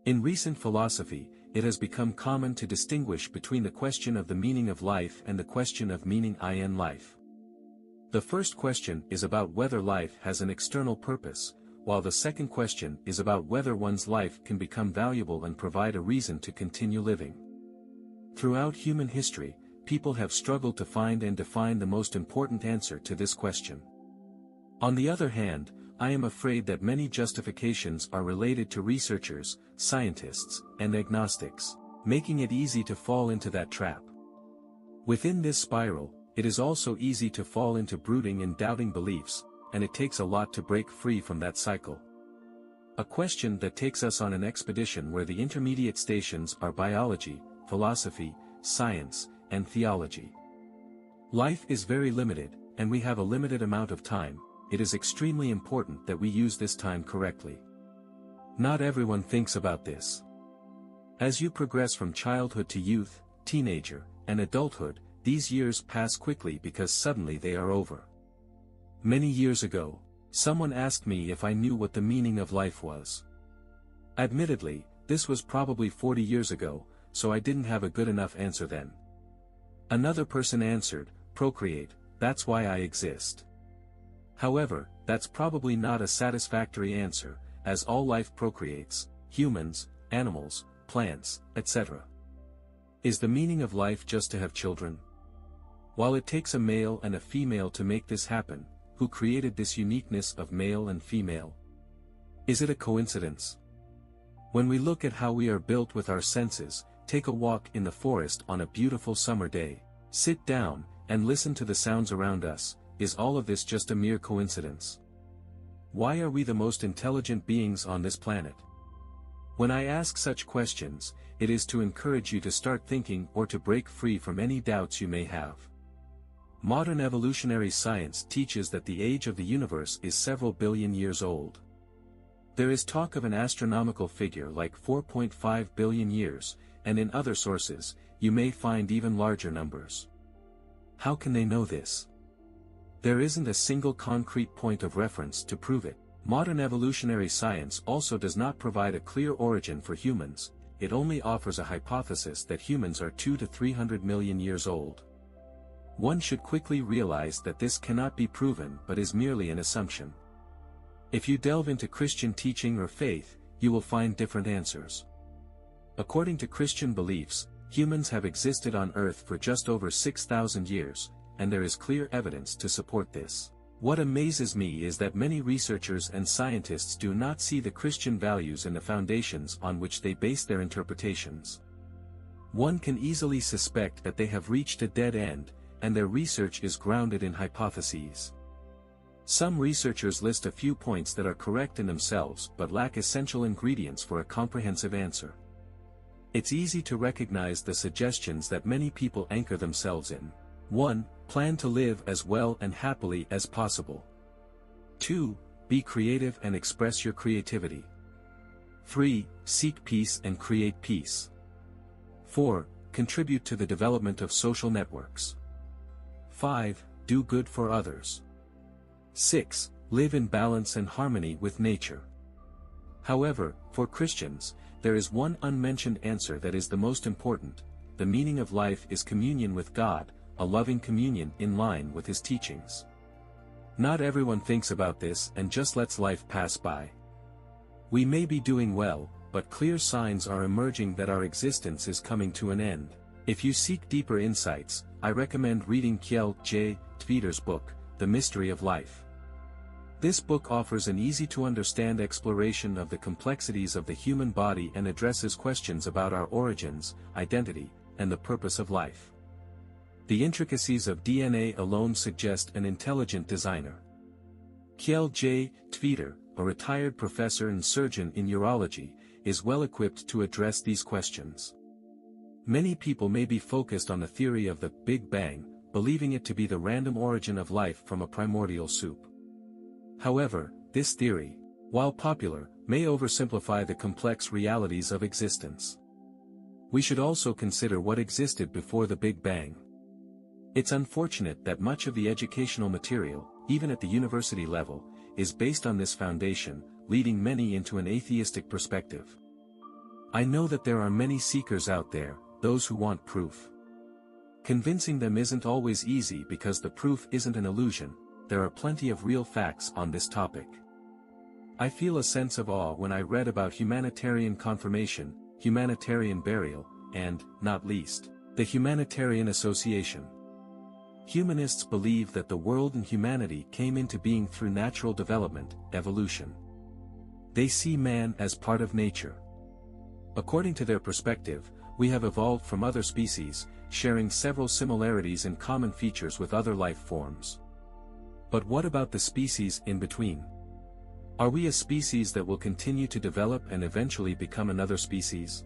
In recent philosophy, it has become common to distinguish between the question of the meaning of life and the question of meaning in life. The first question is about whether life has an external purpose, while the second question is about whether one's life can become valuable and provide a reason to continue living. Throughout human history, people have struggled to find and define the most important answer to this question. On the other hand, I am afraid that many justifications are related to researchers, scientists, and agnostics, making it easy to fall into that trap. Within this spiral, it is also easy to fall into brooding and doubting beliefs, and it takes a lot to break free from that cycle. A question that takes us on an expedition where the intermediate stations are biology, philosophy, science, and theology. Life is very limited, and we have a limited amount of time. It is extremely important that we use this time correctly. Not everyone thinks about this. As you progress from childhood to youth, teenager, and adulthood, these years pass quickly because suddenly they are over. Many years ago, someone asked me if I knew what the meaning of life was. Admittedly, this was probably 40 years ago, so I didn't have a good enough answer then. Another person answered, procreate, that's why I exist. However, that's probably not a satisfactory answer, as all life procreates, humans, animals, plants, etc. Is the meaning of life just to have children? While it takes a male and a female to make this happen, who created this uniqueness of male and female? Is it a coincidence? When we look at how we are built with our senses, take a walk in the forest on a beautiful summer day, sit down, and listen to the sounds around us. Is all of this just a mere coincidence? Why are we the most intelligent beings on this planet? When I ask such questions, it is to encourage you to start thinking or to break free from any doubts you may have. Modern evolutionary science teaches that the age of the universe is several billion years old. There is talk of an astronomical figure like 4.5 billion years, and in other sources, you may find even larger numbers. How can they know this? There isn't a single concrete point of reference to prove it. Modern evolutionary science also does not provide a clear origin for humans, it only offers a hypothesis that humans are 200 to 300 million years old. One should quickly realize that this cannot be proven but is merely an assumption. If you delve into Christian teaching or faith, you will find different answers. According to Christian beliefs, humans have existed on Earth for just over 6,000 years, and there is clear evidence to support this. What amazes me is that many researchers and scientists do not see the Christian values in the foundations on which they base their interpretations. One can easily suspect that they have reached a dead end, and their research is grounded in hypotheses. Some researchers list a few points that are correct in themselves but lack essential ingredients for a comprehensive answer. It's easy to recognize the suggestions that many people anchor themselves in. 1. Plan to live as well and happily as possible. 2. Be creative and express your creativity. 3. Seek peace and create peace. 4. Contribute to the development of social networks. 5. Do good for others. 6. Live in balance and harmony with nature. However, for Christians, there is one unmentioned answer that is the most important. The meaning of life is communion with God, a loving communion in line with His teachings. Not everyone thinks about this and just lets life pass by. We may be doing well, but clear signs are emerging that our existence is coming to an end. If you seek deeper insights, I recommend reading Kjell J. Tveter's book, The Mystery of Life. This book offers an easy-to-understand exploration of the complexities of the human body and addresses questions about our origins, identity, and the purpose of life. The intricacies of DNA alone suggest an intelligent designer. Kjell J. Tveter, a retired professor and surgeon in urology, is well equipped to address these questions. Many people may be focused on the theory of the Big Bang, believing it to be the random origin of life from a primordial soup. However, this theory, while popular, may oversimplify the complex realities of existence. We should also consider what existed before the Big Bang. It's unfortunate that much of the educational material, even at the university level, is based on this foundation, leading many into an atheistic perspective. I know that there are many seekers out there, those who want proof. Convincing them isn't always easy because the proof isn't an illusion. There are plenty of real facts on this topic. I feel a sense of awe when I read about humanitarian confirmation, humanitarian burial, and, not least, the Humanitarian Association. Humanists believe that the world and humanity came into being through natural development, evolution. They see man as part of nature. According to their perspective, we have evolved from other species, sharing several similarities and common features with other life forms. But what about the species in between? Are we a species that will continue to develop and eventually become another species?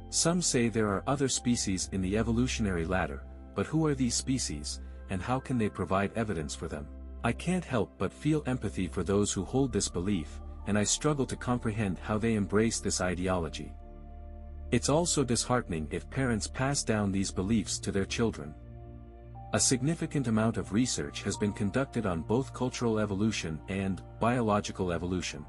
Some say there are other species in the evolutionary ladder, but who are these species, and how can they provide evidence for them? I can't help but feel empathy for those who hold this belief, and I struggle to comprehend how they embrace this ideology. It's also disheartening if parents pass down these beliefs to their children. A significant amount of research has been conducted on both cultural evolution and biological evolution.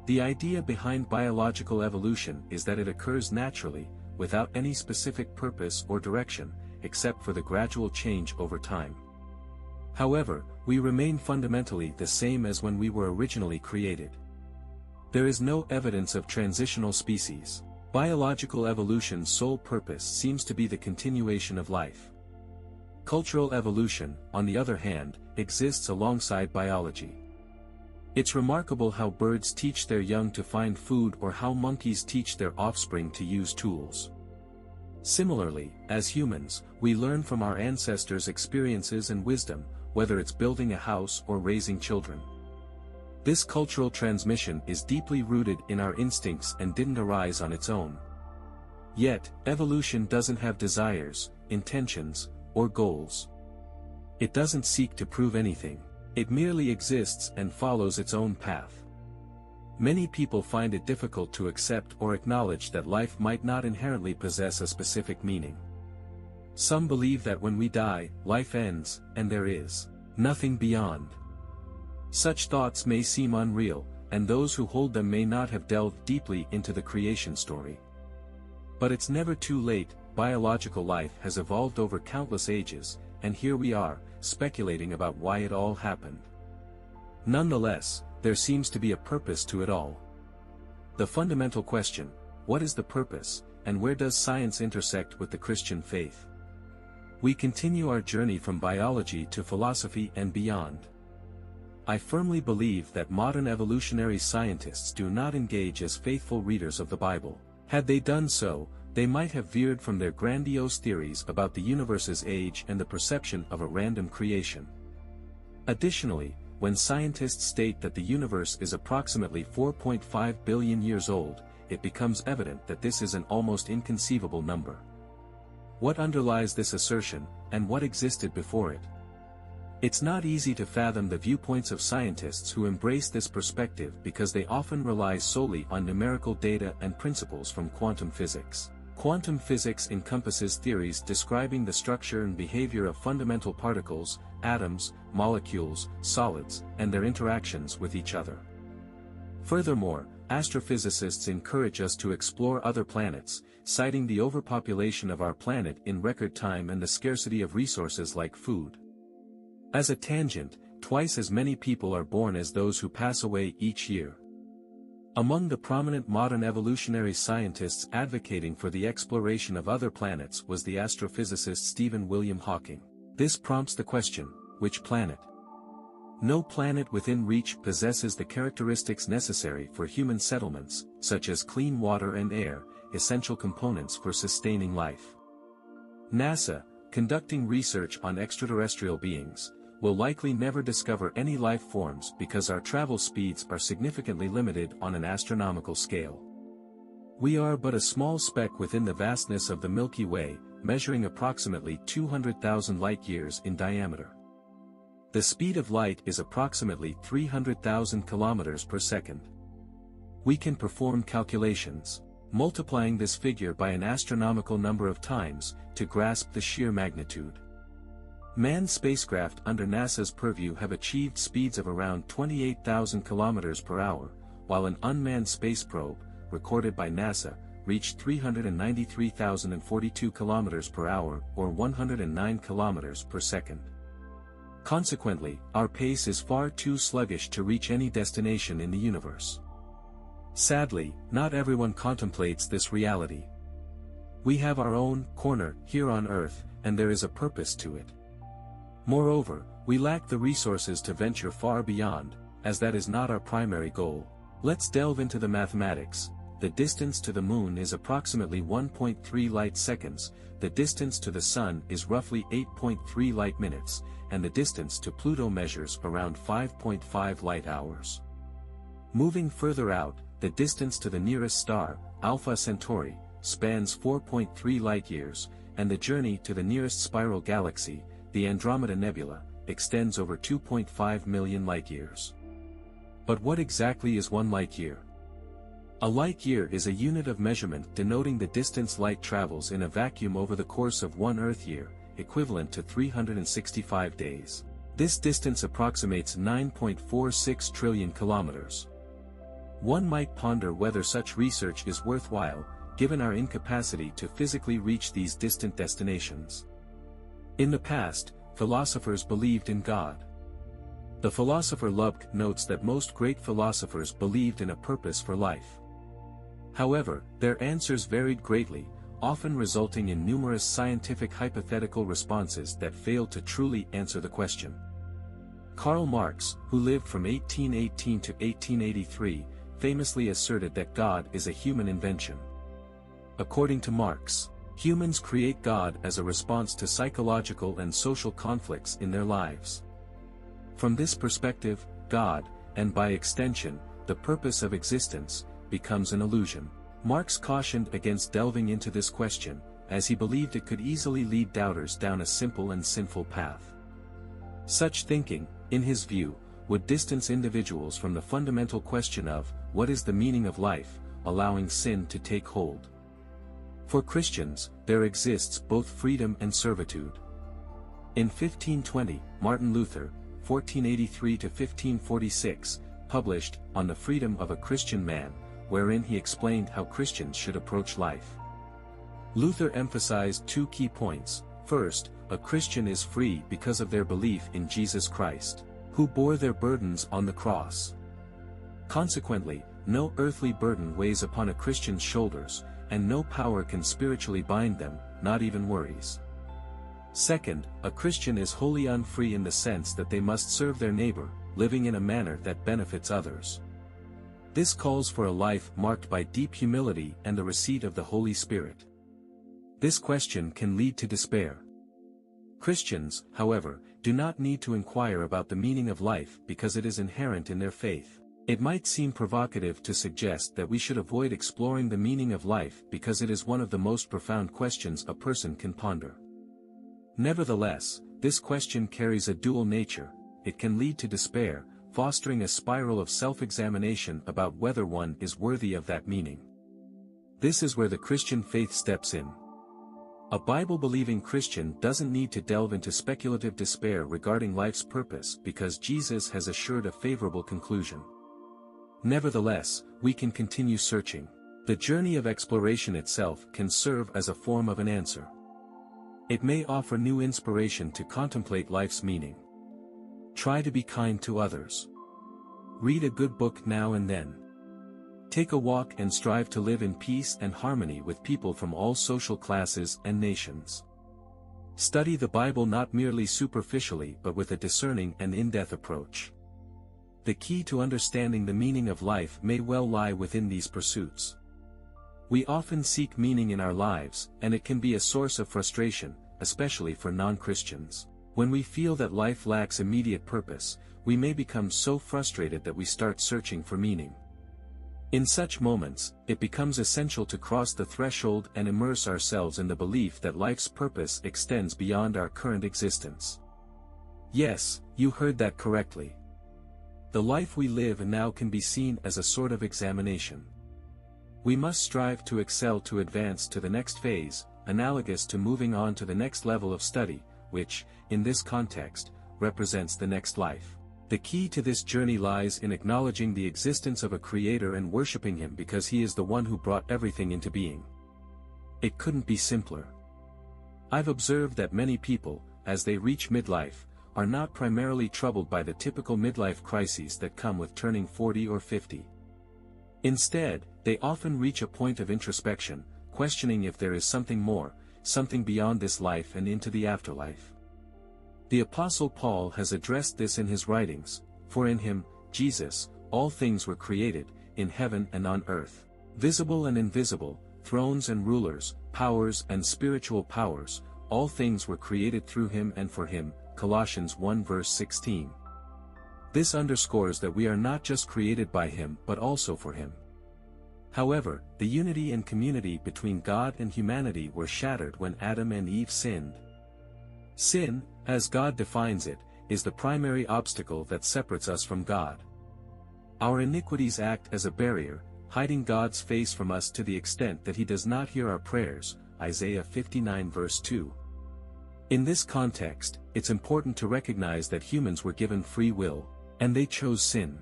The idea behind biological evolution is that it occurs naturally, without any specific purpose or direction, except for the gradual change over time. However, we remain fundamentally the same as when we were originally created. There is no evidence of transitional species. Biological evolution's sole purpose seems to be the continuation of life. Cultural evolution, on the other hand, exists alongside biology. It's remarkable how birds teach their young to find food or how monkeys teach their offspring to use tools. Similarly, as humans, we learn from our ancestors' experiences and wisdom, whether it's building a house or raising children. This cultural transmission is deeply rooted in our instincts and didn't arise on its own. Yet, evolution doesn't have desires, intentions, or goals. It doesn't seek to prove anything. It merely exists and follows its own path. Many people find it difficult to accept or acknowledge that life might not inherently possess a specific meaning. Some believe that when we die, life ends, and there is nothing beyond. Such thoughts may seem unreal, and those who hold them may not have delved deeply into the creation story. But it's never too late. Biological life has evolved over countless ages, and here we are, speculating about why it all happened. Nonetheless, there seems to be a purpose to it all. The fundamental question, what is the purpose, and where does science intersect with the Christian faith? We continue our journey from biology to philosophy and beyond. I firmly believe that modern evolutionary scientists do not engage as faithful readers of the Bible. Had they done so, they might have veered from their grandiose theories about the universe's age and the perception of a random creation. Additionally, when scientists state that the universe is approximately 4.5 billion years old, it becomes evident that this is an almost inconceivable number. What underlies this assertion, and what existed before it? It's not easy to fathom the viewpoints of scientists who embrace this perspective because they often rely solely on numerical data and principles from quantum physics. Quantum physics encompasses theories describing the structure and behavior of fundamental particles, atoms, molecules, solids, and their interactions with each other. Furthermore, astrophysicists encourage us to explore other planets, citing the overpopulation of our planet in record time and the scarcity of resources like food. As a tangent, twice as many people are born as those who pass away each year. Among the prominent modern evolutionary scientists advocating for the exploration of other planets was the astrophysicist Stephen William Hawking. This prompts the question, which planet? No planet within reach possesses the characteristics necessary for human settlements, such as clean water and air, essential components for sustaining life. NASA, conducting research on extraterrestrial beings, will likely never discover any life forms because our travel speeds are significantly limited on an astronomical scale. We are but a small speck within the vastness of the Milky Way, measuring approximately 200,000 light-years in diameter. The speed of light is approximately 300,000 kilometers per second. We can perform calculations, multiplying this figure by an astronomical number of times, to grasp the sheer magnitude. Manned spacecraft under NASA's purview have achieved speeds of around 28,000 kilometers per hour, while an unmanned space probe, recorded by NASA, reached 393,042 km per hour or 109 km per second. Consequently, our pace is far too sluggish to reach any destination in the universe. Sadly, not everyone contemplates this reality. We have our own corner here on Earth, and there is a purpose to it. Moreover, we lack the resources to venture far beyond, as that is not our primary goal. Let's delve into the mathematics. The distance to the Moon is approximately 1.3 light seconds, the distance to the Sun is roughly 8.3 light minutes, and the distance to Pluto measures around 5.5 light hours. Moving further out, the distance to the nearest star, Alpha Centauri, spans 4.3 light-years, and the journey to the nearest spiral galaxy, the Andromeda Nebula, extends over 2.5 million light-years. But what exactly is one light-year? A light-year is a unit of measurement denoting the distance light travels in a vacuum over the course of one Earth year, equivalent to 365 days. This distance approximates 9.46 trillion kilometers. One might ponder whether such research is worthwhile, given our incapacity to physically reach these distant destinations. In the past, philosophers believed in God. The philosopher Lubbock notes that most great philosophers believed in a purpose for life. However, their answers varied greatly, often resulting in numerous scientific hypothetical responses that failed to truly answer the question. Karl Marx, who lived from 1818 to 1883, famously asserted that God is a human invention. According to Marx, humans create God as a response to psychological and social conflicts in their lives. From this perspective, God, and by extension, the purpose of existence, becomes an illusion. Marx cautioned against delving into this question, as he believed it could easily lead doubters down a simple and sinful path. Such thinking, in his view, would distance individuals from the fundamental question of, what is the meaning of life, allowing sin to take hold. For Christians, there exists both freedom and servitude. In 1520, Martin Luther, 1483 to 1546, published On the Freedom of a Christian Man, wherein he explained how Christians should approach life. Luther emphasized two key points. First, a Christian is free because of their belief in Jesus Christ, who bore their burdens on the cross. Consequently, no earthly burden weighs upon a Christian's shoulders, and no power can spiritually bind them, not even worries. Second, a Christian is wholly unfree in the sense that they must serve their neighbor, living in a manner that benefits others. This calls for a life marked by deep humility and the receipt of the Holy Spirit. This question can lead to despair. Christians, however, do not need to inquire about the meaning of life because it is inherent in their faith. It might seem provocative to suggest that we should avoid exploring the meaning of life because it is one of the most profound questions a person can ponder. Nevertheless, this question carries a dual nature. It can lead to despair, fostering a spiral of self-examination about whether one is worthy of that meaning. This is where the Christian faith steps in. A Bible-believing Christian doesn't need to delve into speculative despair regarding life's purpose because Jesus has assured a favorable conclusion. Nevertheless, we can continue searching. The journey of exploration itself can serve as a form of an answer. It may offer new inspiration to contemplate life's meaning. Try to be kind to others. Read a good book now and then. Take a walk and strive to live in peace and harmony with people from all social classes and nations. Study the Bible not merely superficially but with a discerning and in-depth approach. The key to understanding the meaning of life may well lie within these pursuits. We often seek meaning in our lives, and it can be a source of frustration, especially for non-Christians. When we feel that life lacks immediate purpose, we may become so frustrated that we start searching for meaning. In such moments, it becomes essential to cross the threshold and immerse ourselves in the belief that life's purpose extends beyond our current existence. Yes, you heard that correctly. The life we live now can be seen as a sort of examination. We must strive to excel to advance to the next phase, analogous to moving on to the next level of study, which, in this context, represents the next life. The key to this journey lies in acknowledging the existence of a creator and worshipping him because he is the one who brought everything into being. It couldn't be simpler. I've observed that many people, as they reach midlife, are not primarily troubled by the typical midlife crises that come with turning 40 or 50. Instead, they often reach a point of introspection, questioning if there is something more, something beyond this life and into the afterlife. The Apostle Paul has addressed this in his writings, for in him, Jesus, all things were created, in heaven and on earth, visible and invisible, thrones and rulers, powers and spiritual powers, all things were created through him and for him, Colossians 1 verse 16. This underscores that we are not just created by him but also for him. However, the unity and community between God and humanity were shattered when Adam and Eve sinned. Sin, as God defines it, is the primary obstacle that separates us from God. Our iniquities act as a barrier, hiding God's face from us to the extent that he does not hear our prayers, Isaiah 59 verse 2. In this context, it's important to recognize that humans were given free will, and they chose sin.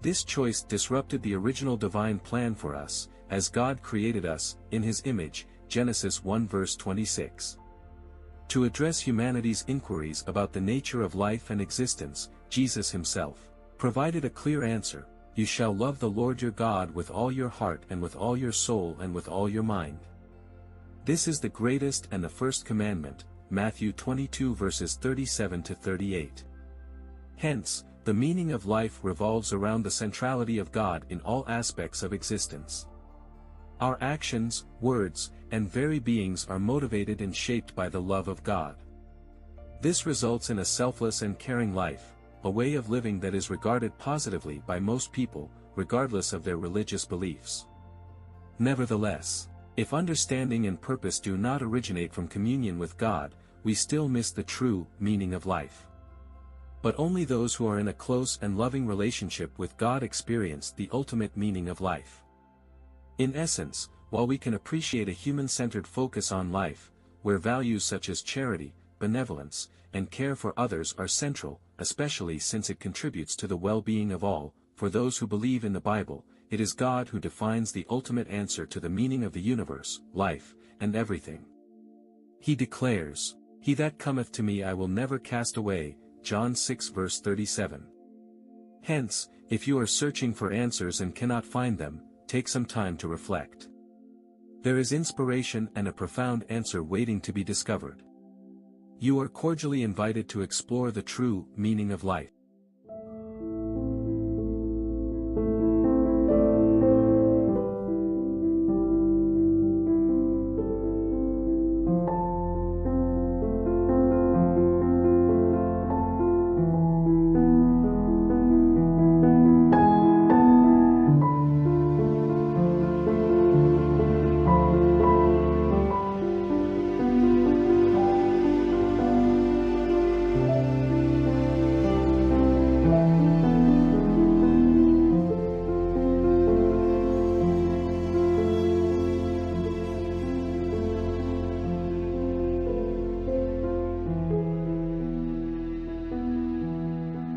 This choice disrupted the original divine plan for us, as God created us, in his image, Genesis 1 verse 26. To address humanity's inquiries about the nature of life and existence, Jesus himself provided a clear answer: you shall love the Lord your God with all your heart and with all your soul and with all your mind. This is the greatest and the first commandment, Matthew 22 verses 37 to 38. Hence, the meaning of life revolves around the centrality of God in all aspects of existence. Our actions, words, and very beings are motivated and shaped by the love of God. This results in a selfless and caring life, a way of living that is regarded positively by most people, regardless of their religious beliefs. Nevertheless, if understanding and purpose do not originate from communion with God, we still miss the true meaning of life. But only those who are in a close and loving relationship with God experience the ultimate meaning of life. In essence, while we can appreciate a human-centered focus on life, where values such as charity, benevolence, and care for others are central, especially since it contributes to the well-being of all, for those who believe in the Bible, it is God who defines the ultimate answer to the meaning of the universe, life, and everything. He declares, "He that cometh to me I will never cast away," John 6 verse 37. Hence, if you are searching for answers and cannot find them, take some time to reflect. There is inspiration and a profound answer waiting to be discovered. You are cordially invited to explore the true meaning of life.